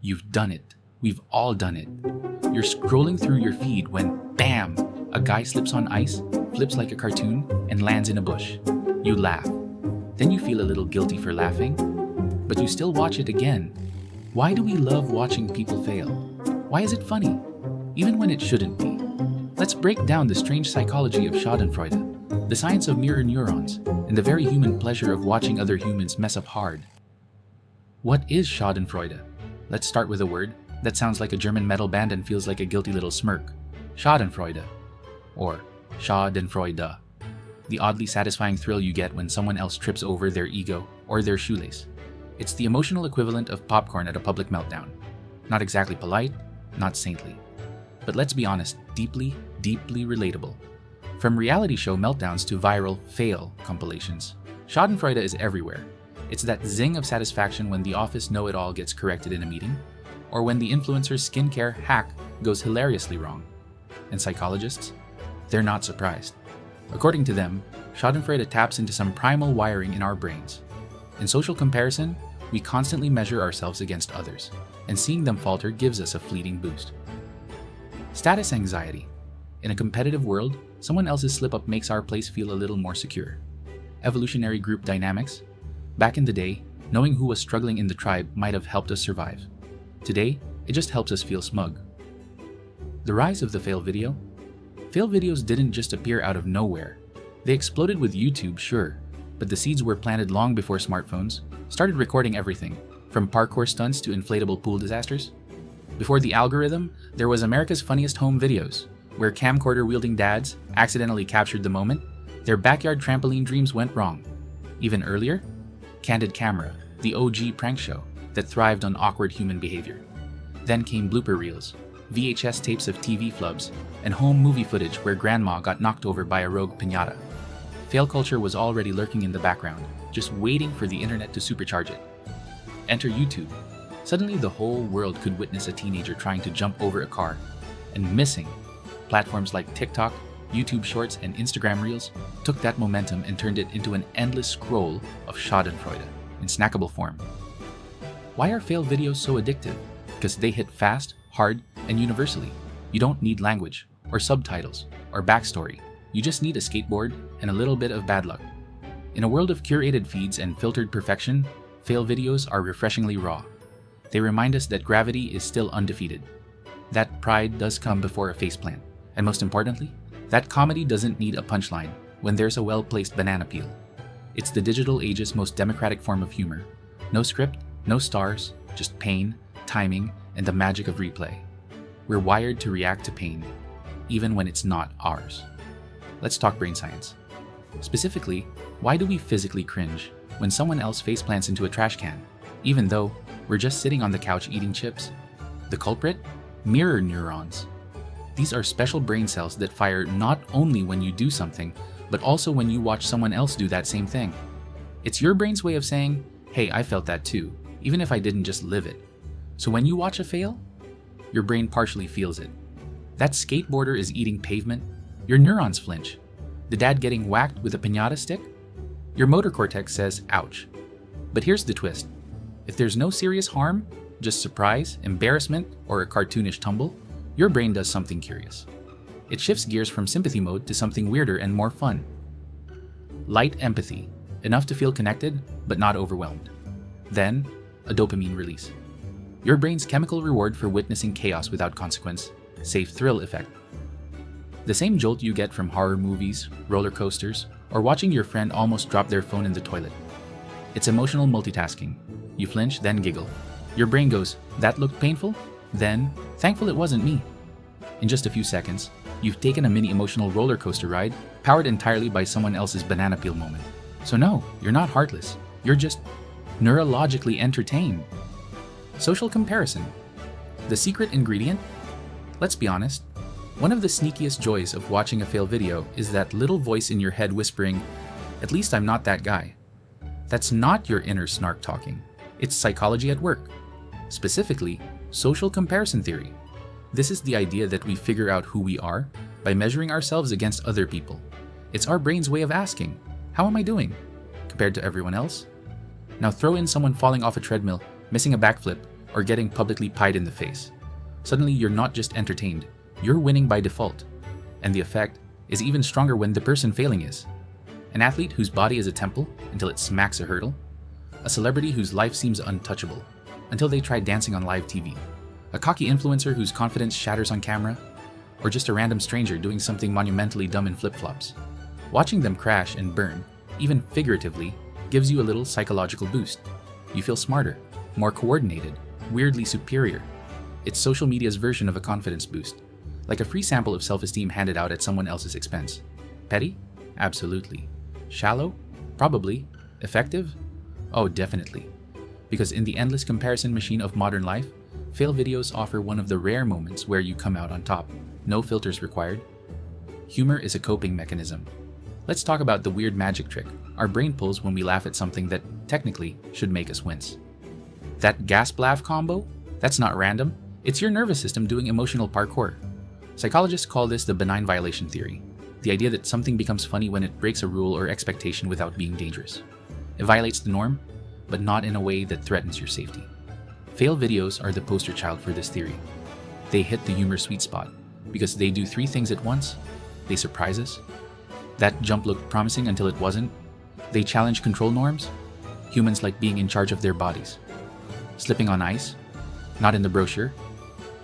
You've done it. We've all done it. You're scrolling through your feed when, bam, a guy slips on ice, flips like a cartoon, and lands in a bush. You laugh. Then you feel a little guilty for laughing, but you still watch it again. Why do we love watching people fail? Why is it funny, even when it shouldn't be? Let's break down the strange psychology of Schadenfreude, the science of mirror neurons, and the very human pleasure of watching other humans mess up hard. What is Schadenfreude? Let's start with a word that sounds like a German metal band and feels like a guilty little smirk. Schadenfreude, or Schadenfreude, the oddly satisfying thrill you get when someone else trips over their ego or their shoelace. It's the emotional equivalent of popcorn at a public meltdown. Not exactly polite, not saintly. But let's be honest, deeply, deeply relatable. From reality show meltdowns to viral fail compilations, Schadenfreude is everywhere. It's that zing of satisfaction when the office know-it-all gets corrected in a meeting, or when the influencer's skincare hack goes hilariously wrong. And psychologists? They're not surprised. According to them, Schadenfreude taps into some primal wiring in our brains. In social comparison, we constantly measure ourselves against others, and seeing them falter gives us a fleeting boost. Status anxiety. In a competitive world, someone else's slip-up makes our place feel a little more secure. Evolutionary group dynamics. Back in the day, knowing who was struggling in the tribe might have helped us survive. Today, it just helps us feel smug. The rise of the fail video. Fail videos didn't just appear out of nowhere. They exploded with YouTube, sure, but the seeds were planted long before smartphones started recording everything, from parkour stunts to inflatable pool disasters. Before the algorithm, there was America's Funniest Home Videos, where camcorder-wielding dads accidentally captured the moment their backyard trampoline dreams went wrong. Even earlier, Candid Camera, the OG prank show that thrived on awkward human behavior. Then came blooper reels, VHS tapes of TV flubs, and home movie footage where grandma got knocked over by a rogue piñata. Fail culture was already lurking in the background, just waiting for the internet to supercharge it. Enter YouTube. Suddenly the whole world could witness a teenager trying to jump over a car and missing. Platforms like TikTok, YouTube Shorts, and Instagram Reels took that momentum and turned it into an endless scroll of Schadenfreude in snackable form. Why are fail videos so addictive? Because they hit fast, hard, and universally. You don't need language, or subtitles, or backstory. You just need a skateboard and a little bit of bad luck. In a world of curated feeds and filtered perfection, fail videos are refreshingly raw. They remind us that gravity is still undefeated. That pride does come before a faceplant. And most importantly, that comedy doesn't need a punchline when there's a well-placed banana peel. It's the digital age's most democratic form of humor. No script, no stars, just pain, timing, and the magic of replay. We're wired to react to pain, even when it's not ours. Let's talk brain science. Specifically, why do we physically cringe when someone else faceplants into a trash can, even though we're just sitting on the couch eating chips? The culprit? Mirror neurons. These are special brain cells that fire not only when you do something, but also when you watch someone else do that same thing. It's your brain's way of saying, hey, I felt that too, even if I didn't just live it. So when you watch a fail, your brain partially feels it. That skateboarder is eating pavement, your neurons flinch. The dad getting whacked with a piñata stick, your motor cortex says, ouch. But here's the twist. If there's no serious harm, just surprise, embarrassment, or a cartoonish tumble, your brain does something curious. It shifts gears from sympathy mode to something weirder and more fun. Light empathy, enough to feel connected, but not overwhelmed. Then, a dopamine release. Your brain's chemical reward for witnessing chaos without consequence, safe thrill effect. The same jolt you get from horror movies, roller coasters, or watching your friend almost drop their phone in the toilet. It's emotional multitasking. You flinch, then giggle. Your brain goes, that looked painful? Then, thankful it wasn't me. In just a few seconds, you've taken a mini emotional roller coaster ride powered entirely by someone else's banana peel moment. So no, you're not heartless. You're just neurologically entertained. Social comparison. The secret ingredient? Let's be honest. One of the sneakiest joys of watching a fail video is that little voice in your head whispering, at least I'm not that guy. That's not your inner snark talking. It's psychology at work. Specifically, social comparison theory. This is the idea that we figure out who we are by measuring ourselves against other people. It's our brain's way of asking, how am I doing? Compared to everyone else? Now throw in someone falling off a treadmill, missing a backflip, or getting publicly pied in the face. Suddenly you're not just entertained, you're winning by default. And the effect is even stronger when the person failing is an athlete whose body is a temple until it smacks a hurdle, a celebrity whose life seems untouchable until they try dancing on live TV, a cocky influencer whose confidence shatters on camera, or just a random stranger doing something monumentally dumb in flip-flops. Watching them crash and burn, even figuratively, gives you a little psychological boost. You feel smarter, more coordinated, weirdly superior. It's social media's version of a confidence boost, like a free sample of self-esteem handed out at someone else's expense. Petty? Absolutely. Shallow? Probably. Effective? Oh, definitely. Because in the endless comparison machine of modern life, fail videos offer one of the rare moments where you come out on top. No filters required. Humor is a coping mechanism. Let's talk about the weird magic trick our brain pulls when we laugh at something that technically should make us wince. That gasp laugh combo? That's not random. It's your nervous system doing emotional parkour. Psychologists call this the benign violation theory, the idea that something becomes funny when it breaks a rule or expectation without being dangerous. It violates the norm, but not in a way that threatens your safety. Fail videos are the poster child for this theory. They hit the humor sweet spot because they do three things at once. They surprise us. That jump looked promising until it wasn't. They challenge control norms. Humans like being in charge of their bodies. Slipping on ice, not in the brochure,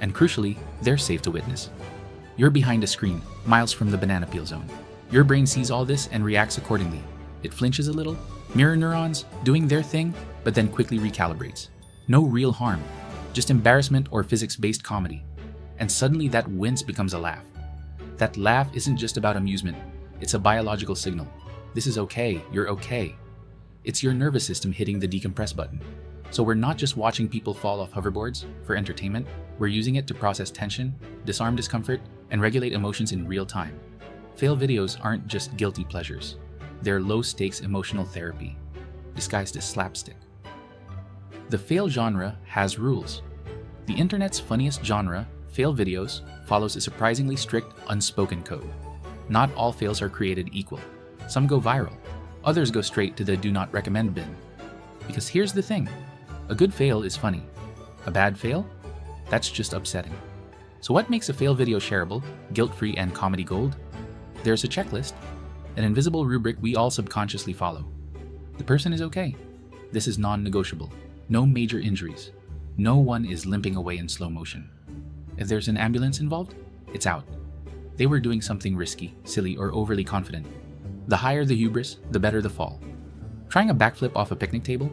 and crucially, they're safe to witness. You're behind a screen, miles from the banana peel zone. Your brain sees all this and reacts accordingly. It flinches a little, mirror neurons doing their thing, but then quickly recalibrates. No real harm, just embarrassment or physics-based comedy. And suddenly that wince becomes a laugh. That laugh isn't just about amusement, it's a biological signal. This is okay, you're okay. It's your nervous system hitting the decompress button. So we're not just watching people fall off hoverboards for entertainment, we're using it to process tension, disarm discomfort, and regulate emotions in real time. Fail videos aren't just guilty pleasures. They're low-stakes emotional therapy, disguised as slapstick. The fail genre has rules. The internet's funniest genre, fail videos, follows a surprisingly strict, unspoken code. Not all fails are created equal. Some go viral. Others go straight to the do not recommend bin. Because here's the thing. A good fail is funny. A bad fail? That's just upsetting. So what makes a fail video shareable, guilt-free, and comedy gold? There's a checklist, an invisible rubric we all subconsciously follow. The person is okay. This is non-negotiable. No major injuries. No one is limping away in slow motion. If there's an ambulance involved, it's out. They were doing something risky, silly, or overly confident. The higher the hubris, the better the fall. Trying a backflip off a picnic table?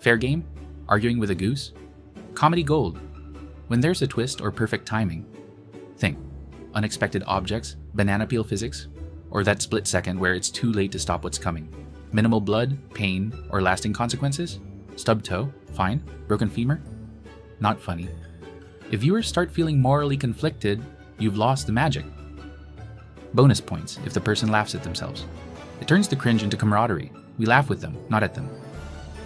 Fair game? Arguing with a goose? Comedy gold. When there's a twist or perfect timing, think unexpected objects, banana peel physics, or that split second where it's too late to stop what's coming. Minimal blood, pain, or lasting consequences? Stubbed toe? Fine. Broken femur? Not funny. If viewers start feeling morally conflicted, you've lost the magic. Bonus points if the person laughs at themselves. It turns the cringe into camaraderie. We laugh with them, not at them.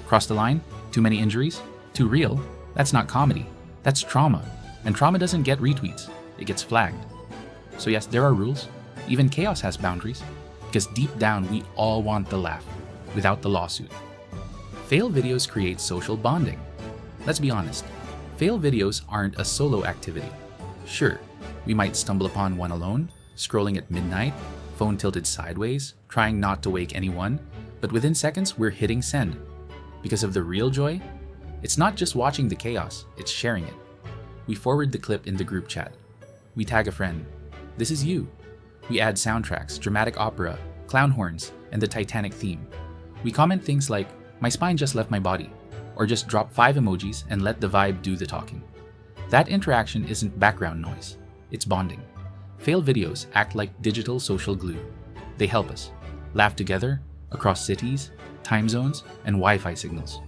Cross the line? Too many injuries? Too real? That's not comedy. That's trauma. And trauma doesn't get retweets. It gets flagged. So yes, there are rules. Even chaos has boundaries. Because deep down, we all want the laugh, without the lawsuit. Fail videos create social bonding. Let's be honest. Fail videos aren't a solo activity. Sure, we might stumble upon one alone, scrolling at midnight, phone tilted sideways, trying not to wake anyone, but within seconds, we're hitting send. Because of the real joy, it's not just watching the chaos, it's sharing it. We forward the clip in the group chat. We tag a friend. This is you. We add soundtracks, dramatic opera, clown horns, and the Titanic theme. We comment things like, "My spine just left my body," or just drop 5 emojis and let the vibe do the talking. That interaction isn't background noise, it's bonding. Fail videos act like digital social glue. They help us laugh together across cities, time zones, and Wi-Fi signals.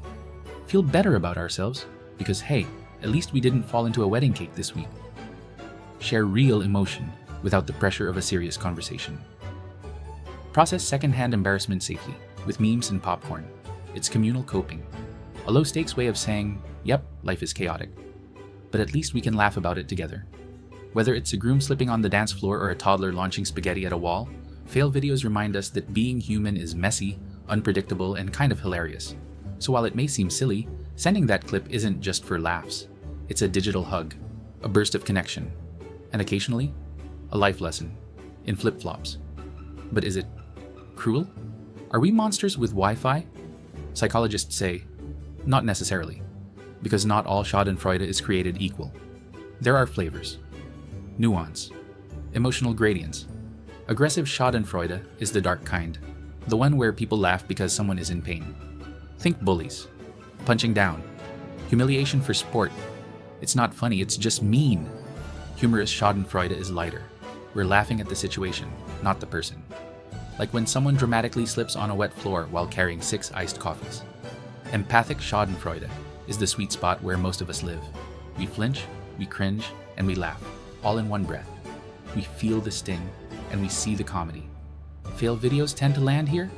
Feel better about ourselves because, hey, at least we didn't fall into a wedding cake this week. Share real emotion without the pressure of a serious conversation. Process secondhand embarrassment safely with memes and popcorn. It's communal coping. A low-stakes way of saying, yep, life is chaotic. But at least we can laugh about it together. Whether it's a groom slipping on the dance floor or a toddler launching spaghetti at a wall, fail videos remind us that being human is messy, unpredictable, and kind of hilarious. So while it may seem silly, sending that clip isn't just for laughs. It's a digital hug, a burst of connection, and occasionally, a life lesson in flip-flops. But is it cruel? Are we monsters with Wi-Fi? Psychologists say, not necessarily, because not all Schadenfreude is created equal. There are flavors, nuance, emotional gradients. Aggressive Schadenfreude is the dark kind, the one where people laugh because someone is in pain. Think bullies, punching down, humiliation for sport. It's not funny, it's just mean. Humorous Schadenfreude is lighter. We're laughing at the situation, not the person. Like when someone dramatically slips on a wet floor while carrying 6 iced coffees. Empathic Schadenfreude is the sweet spot where most of us live. We flinch, we cringe, and we laugh, all in one breath. We feel the sting, and we see the comedy. Fail videos tend to land here.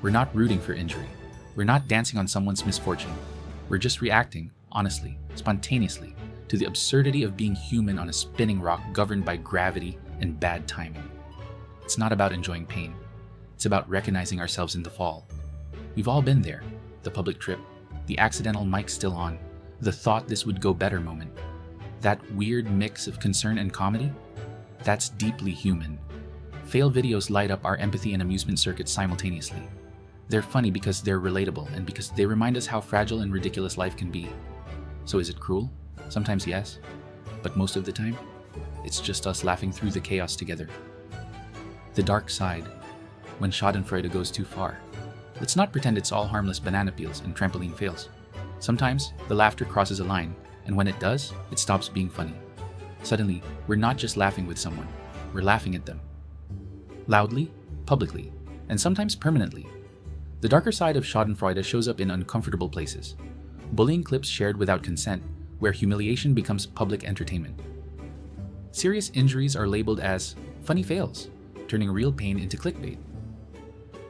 We're not rooting for injury. We're not dancing on someone's misfortune. We're just reacting, honestly, spontaneously, to the absurdity of being human on a spinning rock governed by gravity and bad timing. It's not about enjoying pain. It's about recognizing ourselves in the fall. We've all been there. The public trip, the accidental mic still on, the thought this would go better moment. That weird mix of concern and comedy? That's deeply human. Fail videos light up our empathy and amusement circuits simultaneously. They're funny because they're relatable and because they remind us how fragile and ridiculous life can be. So is it cruel? Sometimes yes, but most of the time, it's just us laughing through the chaos together. The dark side, when Schadenfreude goes too far. Let's not pretend it's all harmless banana peels and trampoline fails. Sometimes the laughter crosses a line, and when it does, it stops being funny. Suddenly, we're not just laughing with someone, we're laughing at them. Loudly, publicly, and sometimes permanently. The darker side of Schadenfreude shows up in uncomfortable places. Bullying clips shared without consent, where humiliation becomes public entertainment. Serious injuries are labeled as funny fails, turning real pain into clickbait.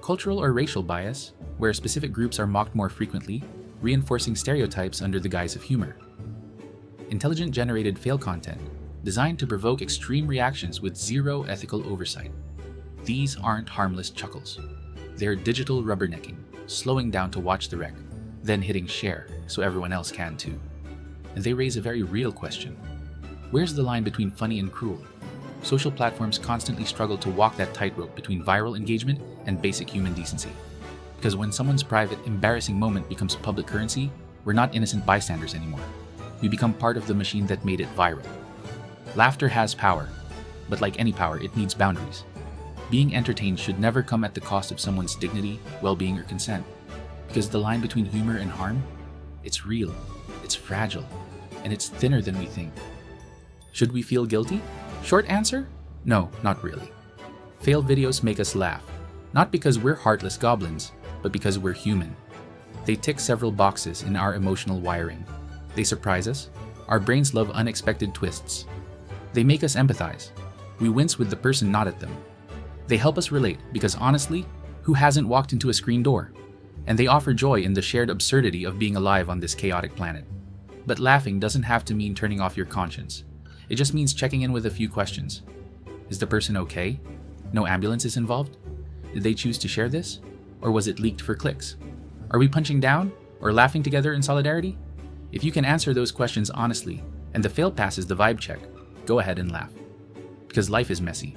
Cultural or racial bias, where specific groups are mocked more frequently, reinforcing stereotypes under the guise of humor. Intelligent generated fail content, designed to provoke extreme reactions with zero ethical oversight. These aren't harmless chuckles. They're digital rubbernecking, slowing down to watch the wreck, then hitting share so everyone else can too. And they raise a very real question. Where's the line between funny and cruel? Social platforms constantly struggle to walk that tightrope between viral engagement and basic human decency. Because when someone's private, embarrassing moment becomes public currency, we're not innocent bystanders anymore. We become part of the machine that made it viral. Laughter has power, but like any power, it needs boundaries. Being entertained should never come at the cost of someone's dignity, well-being, or consent. Because the line between humor and harm, it's real, it's fragile, and it's thinner than we think. Should we feel guilty? Short answer? No, not really. Fail videos make us laugh, not because we're heartless goblins, but because we're human. They tick several boxes in our emotional wiring. They surprise us. Our brains love unexpected twists. They make us empathize. We wince with the person, not at them. They help us relate because honestly, who hasn't walked into a screen door? And they offer joy in the shared absurdity of being alive on this chaotic planet. But laughing doesn't have to mean turning off your conscience. It just means checking in with a few questions. Is the person okay? No ambulance is involved? Did they choose to share this? Or was it leaked for clicks? Are we punching down or laughing together in solidarity? If you can answer those questions honestly, and the fail passes the vibe check, go ahead and laugh. Because life is messy.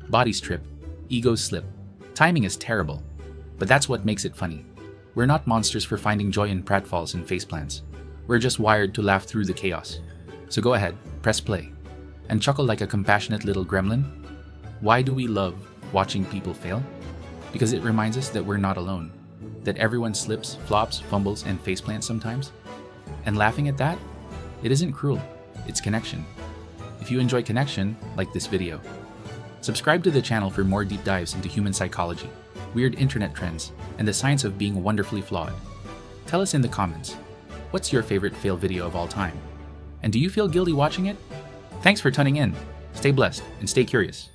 Bodies trip, egos slip, timing is terrible, but that's what makes it funny. We're not monsters for finding joy in pratfalls and faceplants. We're just wired to laugh through the chaos. So go ahead, press play, and chuckle like a compassionate little gremlin. Why do we love watching people fail? Because it reminds us that we're not alone, that everyone slips, flops, fumbles, and faceplants sometimes. And laughing at that, it isn't cruel, it's connection. If you enjoy connection, like this video. Subscribe to the channel for more deep dives into human psychology, weird internet trends, and the science of being wonderfully flawed. Tell us in the comments, what's your favorite fail video of all time? And do you feel guilty watching it? Thanks for tuning in. Stay blessed and stay curious.